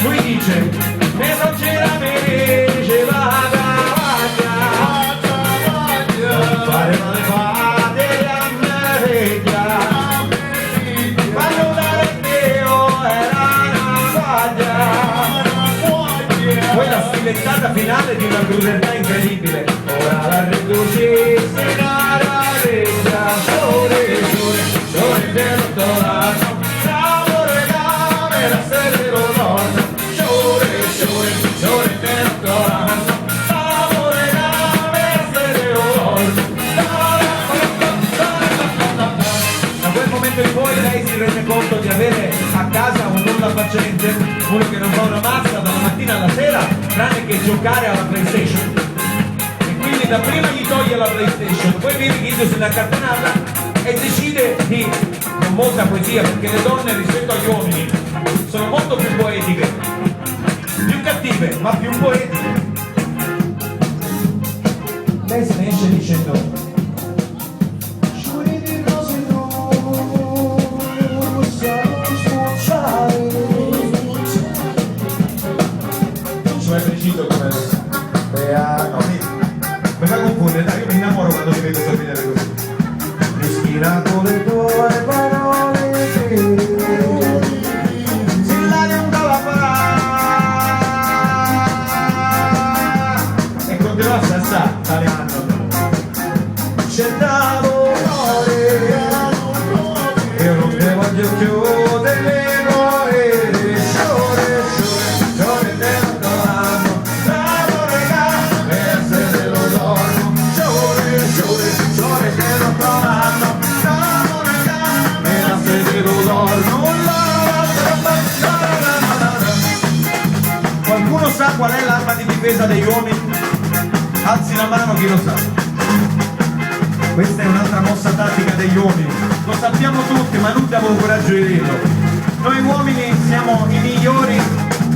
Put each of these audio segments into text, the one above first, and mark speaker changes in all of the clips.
Speaker 1: lui dice e non c'era felice la cavaglia fare male fate a mereggia quando da Dio era una guaglia. Poi la stilettata finale di una crudeltà incredibile. Ora la riduci la reggia sole sole sole dello dorano l'amore dame la sede lo donna sole sole sole dello dorano l'amore dame la sede lo donna. Da quel momento in poi lei si rende conto di avere a casa un nulla facente, uno che non fa una mazza dalla mattina alla sera tranne che giocare alla PlayStation. Quindi da prima gli toglie la PlayStation, poi viene Guido sulla cartonata e decide di, con molta poesia, perché le donne rispetto agli uomini sono molto più poetiche, più cattive, ma più poetiche. Lei se ne esce dicendo "Sciuri di rose noi possiamo sbocciare". Cioè Brigido come mi fa confondere, dai, io mi innamoro quando ti vedo sorridere così. Ispirato le tue parole se l'aria un calapà e continua a sassare, italiano. C'è da dolore, io non te voglio chiudere le cuore, sciore, sciore, sciore del dorano, l'amore che se lo dormo, sciore, sciore, sciore dello dorano, l'amore che se lo dormo. Qualcuno sa qual è l'arma di difesa degli uomini? Alzi la mano chi lo sa. Questa è un'altra mossa tattica degli uomini, lo sappiamo tutti, ma non abbiamo il coraggio di dirlo. Noi uomini siamo i migliori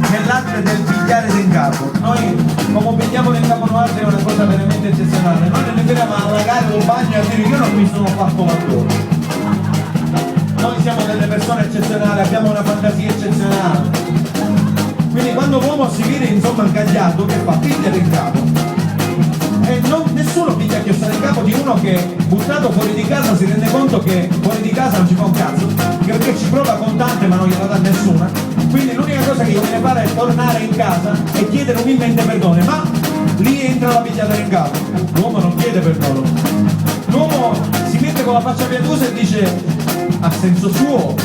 Speaker 1: nell'arte del pigliare in capo. Noi, come pigliamo nel capo noardo, è una cosa veramente eccezionale. Noi non andiamo a allagare un bagno e a dire io non mi sono fatto l'attore. Noi siamo delle persone eccezionali, abbiamo una fantasia eccezionale. Quindi quando l'uomo si vede insomma incagliato, che fa? Pigliare in capo. E nessuno piglia a chiossare in capo di uno che buttato fuori di casa si rende conto che fuori di casa non ci fa un cazzo, perché ci prova con tante ma non gliela dà nessuna. Quindi l'unica cosa che viene fare è tornare in casa e chiedere umilmente perdono, ma lì entra la pigliata in capo. L'uomo non chiede perdono, l'uomo si mette con la faccia pietosa e dice a senso suo: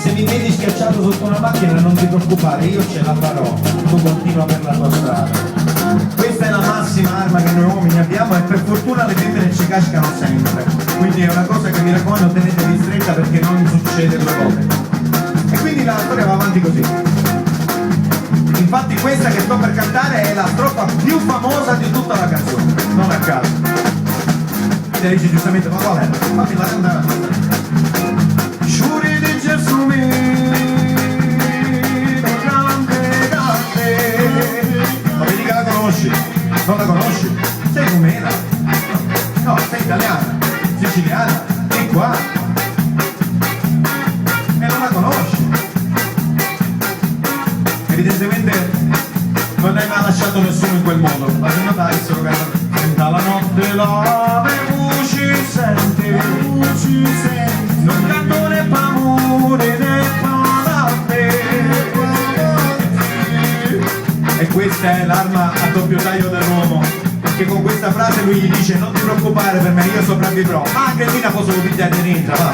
Speaker 1: se mi vedi schiacciato sotto una macchina non ti preoccupare, io ce la farò, tu continua per la tua strada. Questa è la massima arma che noi uomini abbiamo e per fortuna le femmine ci cascano sempre, quindi è una cosa che mi raccomando tenetevi stretta perché non succede due volte. E quindi la storia va avanti così. Infatti questa che sto per cantare è la strofa più famosa di tutta la canzone, non a caso. Te dici giustamente, ma qual è? Fammi la cantare. Sciuri di Gesù non la conosci? Sei rumena? No, sei italiana, siciliana, di qua e non la conosci. Evidentemente non hai mai lasciato nessuno in quel modo, ma se notare solo che senta la notte la voce sente, non canto né pamore né parate. E questa è l'arma a doppio taglio dell'uomo, perché con questa frase lui gli dice non ti preoccupare per me, io sopravvivrò, ma anche Mina posso pigliare dentro, va.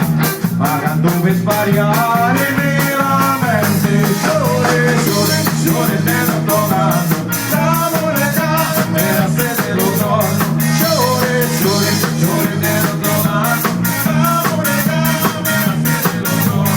Speaker 1: Ma canto per sbagliare veramente, sole, sole, sole dello dorano, l'amore da e la sede lo dormo, sole, sole, sole dello dorano, l'amore da e la sede lo dormo.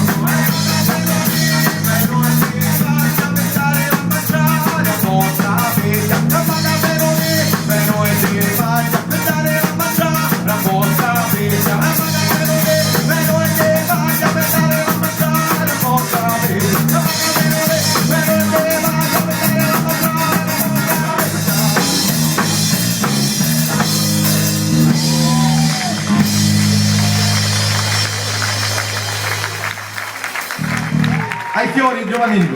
Speaker 1: Ai fiori giovanili.